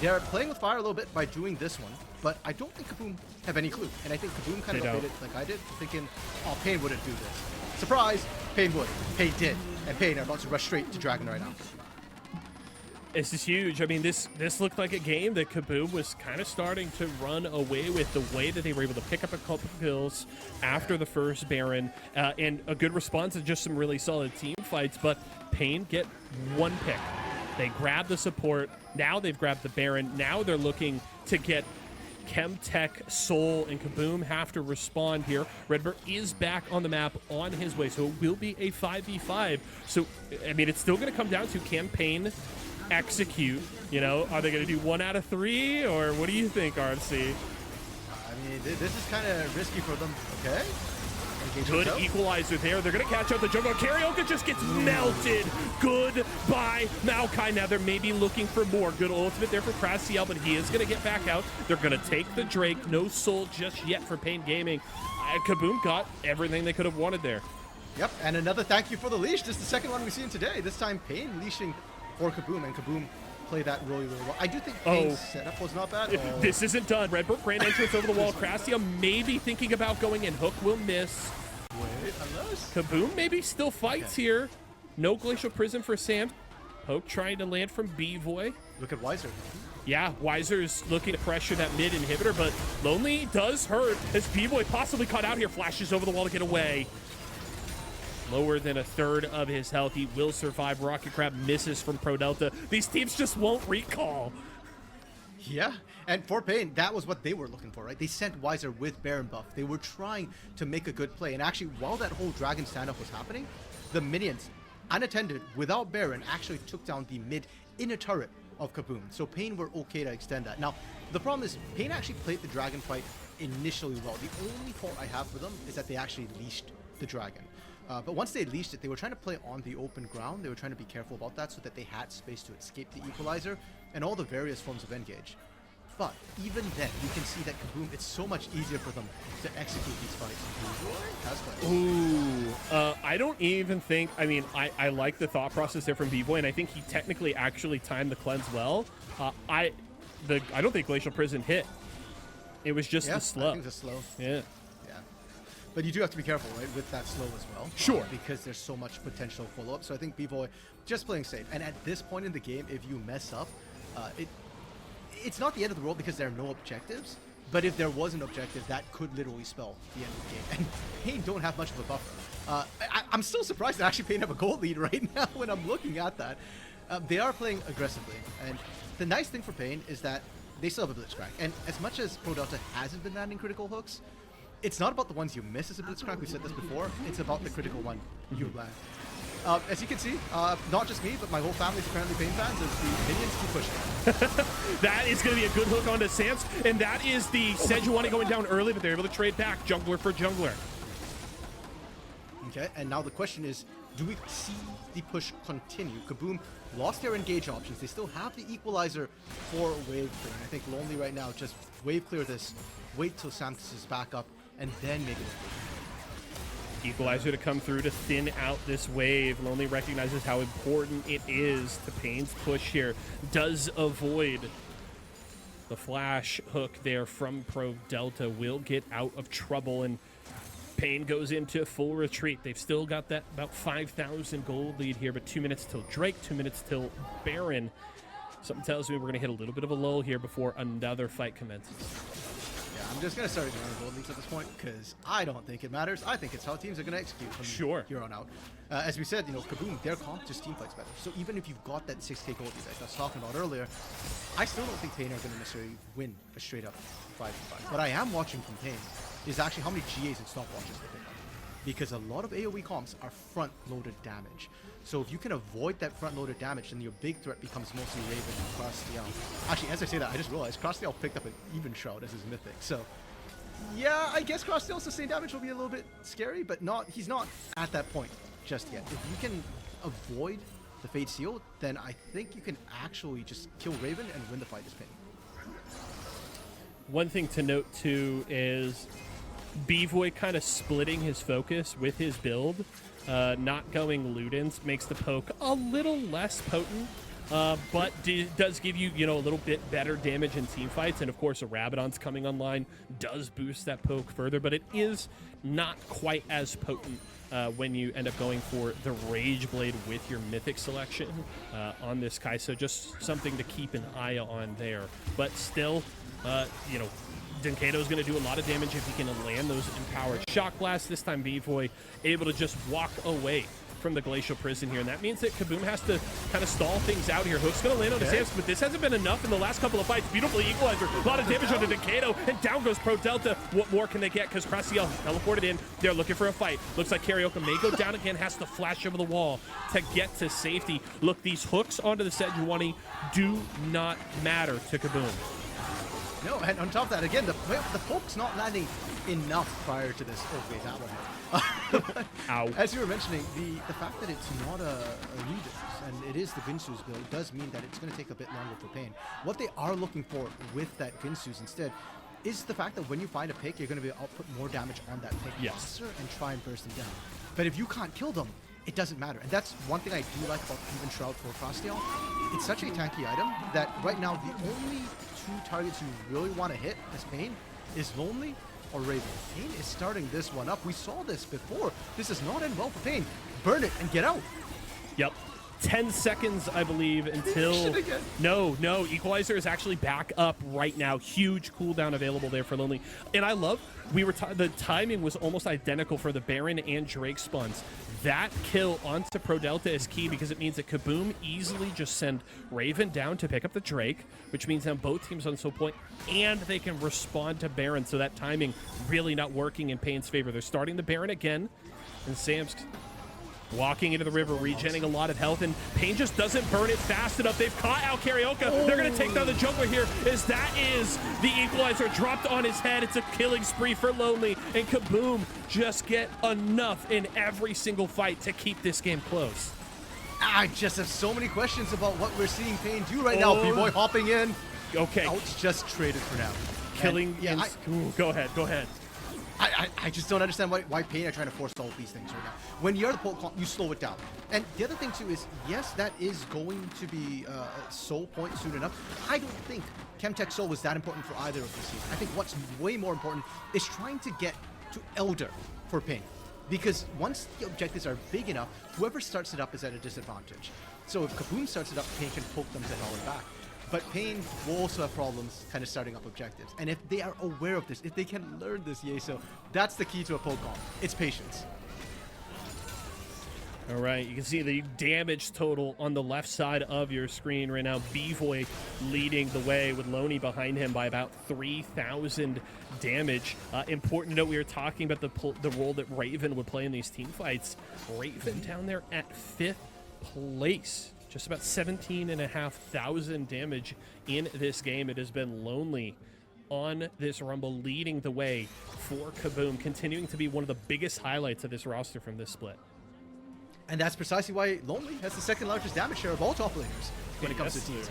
they're playing with fire a little bit by doing this one, but I don't think Kabum have any clue, and I think Kabum kind of played it like I did, thinking, oh, Pain wouldn't do this. Surprise, Pain would. Pain did, and Pain are about to rush straight to Dragon right now. This is huge. I mean, this looked like a game that Kabum was kind of starting to run away with, the way that they were able to pick up a couple kills after the first Baron, and a good response and just some really solid team fights. But Pain get one pick. They grab the support. Now they've grabbed the Baron. Now they're looking to get Chemtech, Soul, and Kabum have to respond here. Redbird is back on the map on his way, so it will be a 5v5. So, I mean, it's still going to come down to campaign execute. You know, are they going to do 1 out of 3, or what do you think, RFC? I mean, this is kind of risky for them. Okay. Good equalizer there. They're going to catch out the jungle. Karaoke just gets melted. Goodbye, Maokai. Now they're maybe looking for more. Good ultimate there for Krastiel, but he is going to get back out. They're going to take the Drake. No Soul just yet for Pain Gaming. Kabum got everything they could have wanted there. Yep, and another thank you for the leash. This is the second one we've seen today. This time Pain leashing for Kabum, and Kabum played that really, really well. I do think Pain's setup was not bad. This isn't done. Redbird grand entrance over the wall. Krastiel maybe thinking about going in. Hook will miss. Wait, unless Kabum maybe still fights here. No Glacial Prison for Sam. Poke trying to land from B-Voy. Look at Weiser. Yeah, Weiser's looking to pressure that mid inhibitor, but Lonely does hurt as B-Boy possibly caught out here. Flashes over the wall to get away. Lower than a third of his health. He will survive. Rocket Crab misses from Pro Delta. These teams just won't recall. Yeah, and for Pain, that was what they were looking for, right? They sent Weiser with Baron buff. They were trying to make a good play. And actually, while that whole Dragon standoff was happening, the minions, unattended, without Baron, actually took down the mid inner turret of Kabum. So Pain were okay to extend that. Now, the problem is, Pain actually played the Dragon fight initially well. The only fault I have for them is that they actually leashed the Dragon. But once they leashed it, they were trying to play on the open ground. They were trying to be careful about that so that they had space to escape the equalizer and all the various forms of engage. But even then, you can see that Kabum, it's so much easier for them to execute these fights. Ooh, I don't even think, I mean, I like the thought process there from B-Boy, and I think he technically actually timed the cleanse well. I don't think Glacial Prison hit. It was just the slow. I think the slow. Yeah. But you do have to be careful, right, with that slow as well. Sure. Because there's so much potential follow-up. So I think B-Boy just playing safe. And at this point in the game, if you mess up, it's not the end of the world because there are no objectives. But if there was an objective, that could literally spell the end of the game. And Pain don't have much of a buffer. I'm still surprised that actually Pain have a gold lead right now when I'm looking at that. They are playing aggressively. And the nice thing for Pain is that they still have a Blitzcrank. And as much as Pro Delta hasn't been landing critical hooks, it's not about the ones you miss as a Blitzcrank, we've said this before, it's about the critical one you land. As you can see, not just me, but my whole family's apparently Pain fans, as the minions keep pushing. That is going to be a good hook onto Samps, and that is the Sejuani going down early, but they're able to trade back jungler for jungler. Okay, and now the question is, do we see the push continue? Kabum lost their engage options. They still have the equalizer for wave clear. I think Lonely right now, just wave clear this, wait till Samtis is back up, and then maybe Equalizer to come through to thin out this wave. Lonely recognizes how important it is to Pain's push here. Does avoid the flash hook there from Pro Delta. Will get out of trouble, and Pain goes into full retreat. They've still got that about 5,000 gold lead here, but 2 minutes till Drake, 2 minutes till Baron. Something tells me we're going to hit a little bit of a lull here before another fight commences. I'm just going to start ignoring gold leads at this point because I don't think it matters. I think it's how teams are going to execute from here on out. As we said, Kabum, their comp just team fights better. So even if you've got that 6k gold lead that I was talking about earlier, I still don't think Pain are going to necessarily win a straight up 5v5. What I am watching from Pain is actually how many GAs and stopwatches they pick up. Because a lot of AoE comps are front-loaded damage. So if you can avoid that front-loaded damage, then your big threat becomes mostly Raven and Krastiel. Actually, as I say that, I just realized Krastiel picked up an Even Shroud as his mythic. So, yeah, I guess Krastiel's sustained damage will be a little bit scary, but he's not at that point just yet. If you can avoid the Fade Seal, then I think you can actually just kill Raven and win the fight as Pain. One thing to note, too, is B-Voy kind of splitting his focus with his build. Not going Ludens makes the poke a little less potent but does give you, a little bit better damage in team fights. And of course, a Rabadon's coming online does boost that poke further, but it is not quite as potent when you end up going for the Rage Blade with your Mythic selection on this Kai. So just something to keep an eye on there. But still, Denkato's going to do a lot of damage if he can land those empowered shock blasts. This time, B-Boy able to just walk away from the Glacial Prison here, and that means that Kabum has to kind of stall things out here. Hook's going to land on his hands, but this hasn't been enough in the last couple of fights. Beautiful equalizer, a lot of damage onto Denkato, and down goes Pro Delta. What more can they get? Because Crassiel teleported in. They're looking for a fight. Looks like Karaoke may go down again, has to flash over the wall to get to safety. Look, these hooks onto the Sejuani do not matter to Kabum. No, and on top of that, again, the poke's not landing enough prior to this. Oh, wait, that one hit. Ow. As you were mentioning, the fact that it's not a redux, and it is the Vinsu's build, does mean that it's going to take a bit longer for Pain. What they are looking for with that Vinsu's instead is the fact that when you find a pick, you're going to be able to output more damage on that pick faster and try and burst them down. But if you can't kill them, it doesn't matter. And that's one thing I do like about Even Shroud for Crassiel. It's such a tanky item that right now the only two targets you really want to hit as Pain is Lonely or Raven. Pain is starting this one up. We saw this before. This is not end well for Pain. Burn it and get out. Yep. 10 seconds, I believe, until... No, Equalizer is actually back up right now. Huge cooldown available there for Lonely. And I love, the timing was almost identical for the Baron and Drake spawns. That kill onto Pro Delta is key because it means that Kabum easily just send Raven down to pick up the Drake, which means now both teams on soul point, and they can respond to Baron. So that timing really not working in Pain's favor. They're starting the Baron again, and Sam's walking into the river, regenerating a lot of health, and Pain just doesn't burn it fast enough. They've caught out Karaoke. They're going to take down the jungler here, as that is the equalizer dropped on his head. It's a killing spree for Lonely, and Kabum just get enough in every single fight to keep this game close. I just have so many questions about what we're seeing Pain do right now. B-Boy hopping in. Okay. Outs just traded for now. Killing. Go ahead. I just don't understand why Pain are trying to force all of these things right now. When you're the poke, you slow it down. And the other thing too is, yes, that is going to be soul point soon enough. I don't think Chemtech Soul was that important for either of these teams. I think what's way more important is trying to get to Elder for Pain. Because once the objectives are big enough, whoever starts it up is at a disadvantage. So if Kabum starts it up, Pain can poke them to hell and back. But Pain will also have problems kind of starting up objectives. And if they are aware of this, if they can learn this, Yeso, that's the key to a Pokemon. It's patience. All right, you can see the damage total on the left side of your screen right now. B-Boy leading the way with Loney behind him by about 3,000 damage. Important to note, we were talking about the role that Raven would play in these team fights. Raven down there at 5th place. Just about 17,500 damage in this game. It has been Lonely on this Rumble, leading the way for Kabum, continuing to be one of the biggest highlights of this roster from this split. And that's precisely why Lonely has the second largest damage share of all top laners when it comes to teams.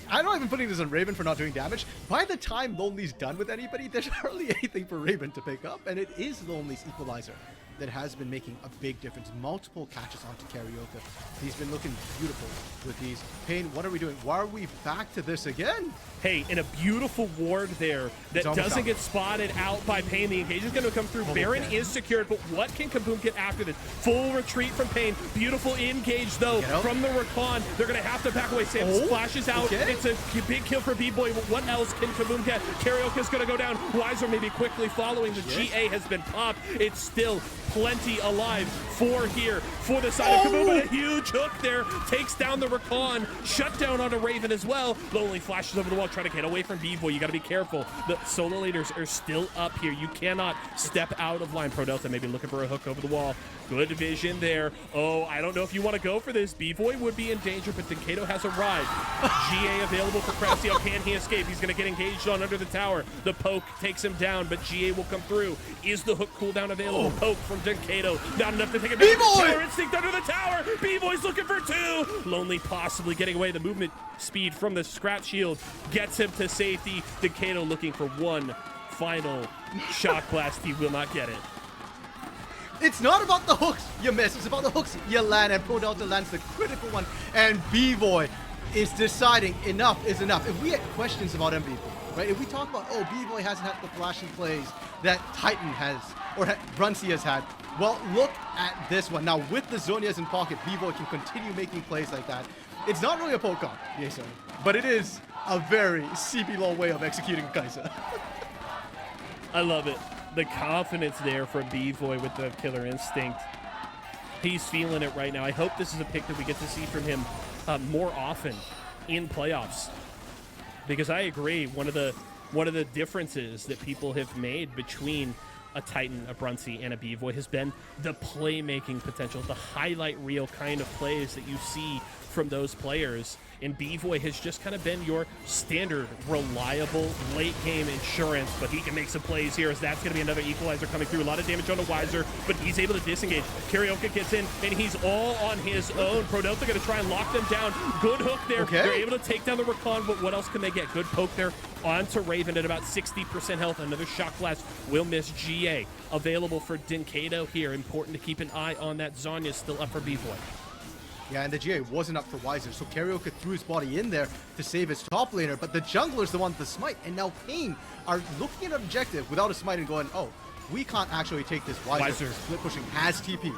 I'm not even putting this on Raven for not doing damage. By the time Lonely's done with anybody, there's hardly anything for Raven to pick up, and it is Lonely's equalizer that has been making a big difference. Multiple catches onto Karaoke. He's been looking beautiful with these. Pain, what are we doing? Why are we back to this again? Hey, in a beautiful ward there that doesn't get spotted out by Pain. The engage is going to come through. Baron is secured, but what can Kabum get after this? Full retreat from Pain. Beautiful engage, though, from the Rakan. They're going to have to back away. Sam splashes out. It's a big kill for B-Boy. What else can Kabum get? Karaoke is going to go down. Weiser maybe quickly following. The GA has been popped. It's still plenty alive for the side of Kabum. And a huge hook there takes down the Rakan. Shut down on a Raven as well. Lonely flashes over the wall, trying to get away from B-Boy. You got to be careful. The solo leaders are still up here. You cannot step out of line. Pro Delta maybe looking for a hook over the wall. Good vision there. Oh, I don't know if you want to go for this. B-Boy would be in danger, but Denkado has arrived. GA available for Crassiel. Can he escape? He's going to get engaged on under the tower. The poke takes him down, but GA will come through. Is the hook cooldown available? Poke from Denkado. Not enough to take it down. Tower instinct under the tower. B-Boy's looking for 2. Lonely possibly getting away. The movement speed from the scrap shield gets him to safety. Denkado looking for one final shock blast. He will not get it. It's not about the hooks you miss. It's about the hooks you land, and Pro Delta lands the critical one. And B-Boy is deciding enough is enough. If we had questions about MVP, right? If we talk about, oh, B-Boy hasn't had the flashing plays that Titan has, or Brunsey has had, well, look at this one. Now, with the Zonias in pocket, B-Boy can continue making plays like that. It's not really a poke on, yes, but it is a very CBLOL way of executing Kaisa. I love it. The confidence there from B-Boy with the killer instinct. He's feeling it right now. I hope this is a pick that we get to see from him more often in playoffs. Because I agree, one of the differences that people have made between a Titan, a Brunsey, and a B-Boy has been the playmaking potential, the highlight reel kind of plays that you see from those players. And B-Boy has just kind of been your standard, reliable, late-game insurance, but he can make some plays here as that's going to be another equalizer coming through. A lot of damage on the Weiser, but he's able to disengage. Karaoke gets in, and he's all on his own. ProDelta going to try and lock them down. Good hook there. Okay. They're able to take down the Recon, but what else can they get? Good poke there onto Raven at about 60% health. Another shock blast will miss GA. Available for Dinkado here. Important to keep an eye on that. Zanya still up for B-Boy. Yeah, and the GA wasn't up for Weiser, so Karaoke threw his body in there to save his top laner, but the jungler's the one with the smite, and now Pain are looking at an objective without a smite and going, oh, we can't actually take this. Weiser split pushing has TP.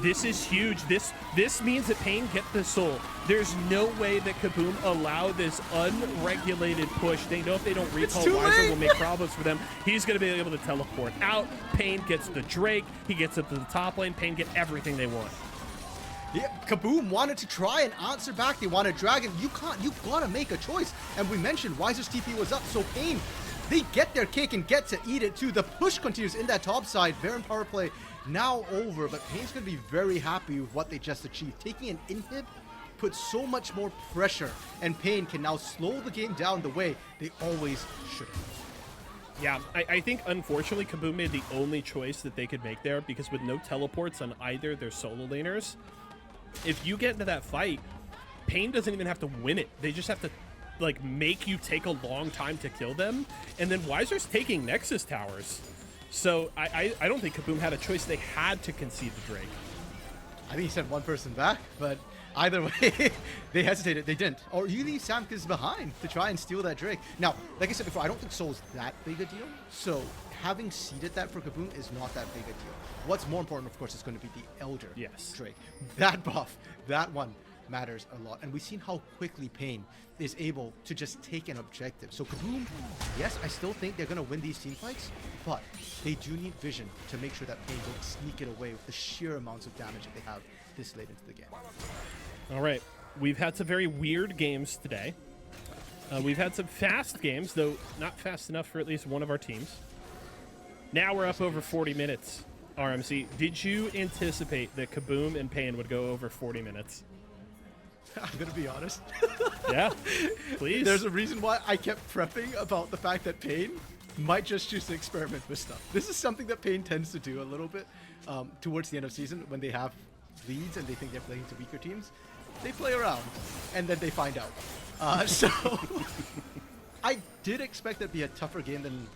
This is huge. This means that Pain get the soul. There's no way that Kabum allow this unregulated push. They know if they don't recall, Weiser will make problems for them. He's going to be able to teleport out. Pain gets the Drake. He gets up to the top lane. Pain get everything they want. Yeah, Kabum wanted to try and answer back. They wanted Dragon. You've got to make a choice. And we mentioned Weiser's TP was up, so Pain, they get their cake and get to eat it too. The push continues in that top side. Baron power play now over, but Pain's going to be very happy with what they just achieved. Taking an inhib puts so much more pressure, and Pain can now slow the game down the way they always should have. Yeah, I think, unfortunately, Kabum made the only choice that they could make there, because with no teleports on either their solo laners, if you get into that fight, Pain doesn't even have to win it. They just have to, like, make you take a long time to kill them. And then Weiser's taking Nexus towers. So I don't think Kabum had a choice. They had to concede the Drake. I think he sent one person back, but either way, they hesitated. They didn't. Or you leave Samkis behind to try and steal that Drake. Now, like I said before, I don't think Soul's that big a deal. So having seeded that for Kabum is not that big a deal. What's more important, of course, is going to be the Elder Drake. That buff, that one matters a lot. And we've seen how quickly Pain is able to just take an objective. So Kabum, yes, I still think they're going to win these team fights, but they do need vision to make sure that Pain don't sneak it away with the sheer amounts of damage that they have this late into the game. All right. We've had some very weird games today. We've had some fast games, though not fast enough for at least one of our teams. Now we're up over 40 minutes, RMC. Did you anticipate that Kabum and Pain would go over 40 minutes? I'm going to be honest. Yeah, please. There's a reason why I kept prepping about the fact that Pain might just choose to experiment with stuff. This is something that Pain tends to do a little bit towards the end of season when they have leads and they think they're playing to weaker teams. They play around and then they find out. So I did expect it to be a tougher game than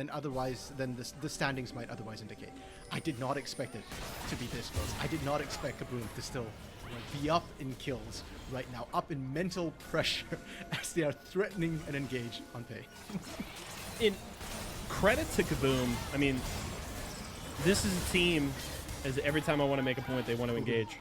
the standings might otherwise indicate. I did not expect it to be this close. I did not expect Kabum to still be up in kills right now, up in mental pressure as they are threatening and engage on Pain. In credit to Kabum, I mean, this is a team, as every time I want to make a point, they want to engage.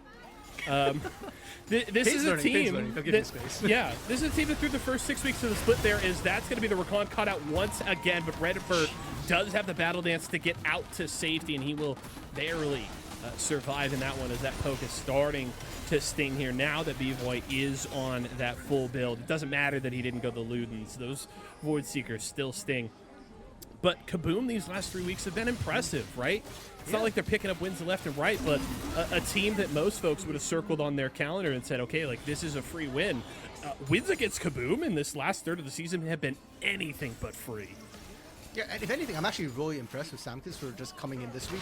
This is a team that, yeah, this is a team that through the first 6 weeks of the split that's going to be the Recon caught out once again, but Redford does have the battle dance to get out to safety, and he will barely survive in that one as that poke is starting to sting here. Now that B-Boy is on that full build, it doesn't matter that he didn't go the Ludens. Those Void Seekers still sting. But Kabum these last 3 weeks have been impressive, right? It's not like they're picking up wins left and right, but a team that most folks would have circled on their calendar and said, okay, like this is a free win. Wins against Kabum in this last third of the season have been anything but free. Yeah, and if anything, I'm actually really impressed with Samkis for just coming in this week.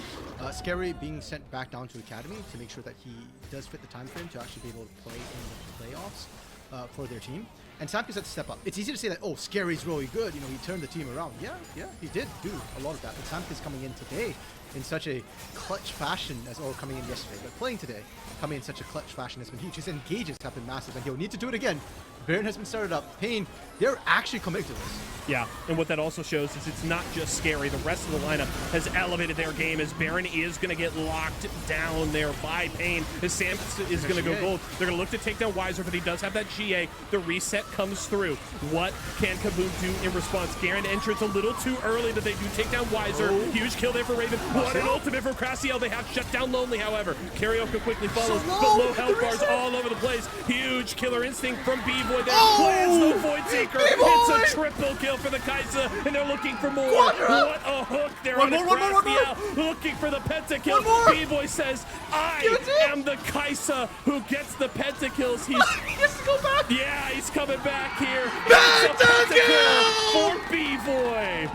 Scary being sent back down to Academy to make sure that he does fit the time frame to actually be able to play in the playoffs for their team. and Samkis had to step up. It's easy to say that, oh, Scary's really good. You know, he turned the team around. Yeah, he did do a lot of that. But Samkis coming in today in such a clutch fashion, coming in yesterday, but playing today, coming in such a clutch fashion has been huge. His engages have been massive, and he'll need to do it again. Baron has been started up. Pain, they're actually committed to this. Yeah, and what that also shows is it's not just Scary. The rest of the lineup has elevated their game as Baron is going to get locked down there by Pain. As Sam is going to go gold. They're going to look to take down Weiser, but he does have that GA. The reset comes through. What can Kabum do in response? Garen entrance a little too early, but they do take down Weiser. Huge kill there for Raven. What an ultimate for Crassiel. They have shut down Lonely, however. Karaoke quickly follows, but low health bars all over the place. Huge killer instinct from B-Boy there. Lands the Void Seeker. It's a triple kill for the Kaisa, and they're looking for more. What a hook there on Crassiel. Looking for the pentakill. B-Boy says, I am the Kaisa who gets the pentakills. He has to go back. Yeah, he's coming back here. It's a pentakill for B-Boy.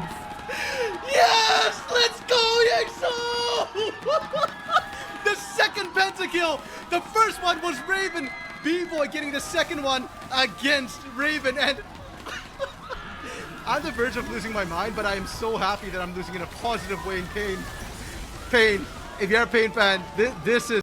Yes, let's go, Yexo! The second pentakill. The first one was Raven. B-Boy getting the second one against Raven, and I'm on the verge of losing my mind, but I am so happy that I'm losing in a positive way in Pain. Pain, if you're a Pain fan, this is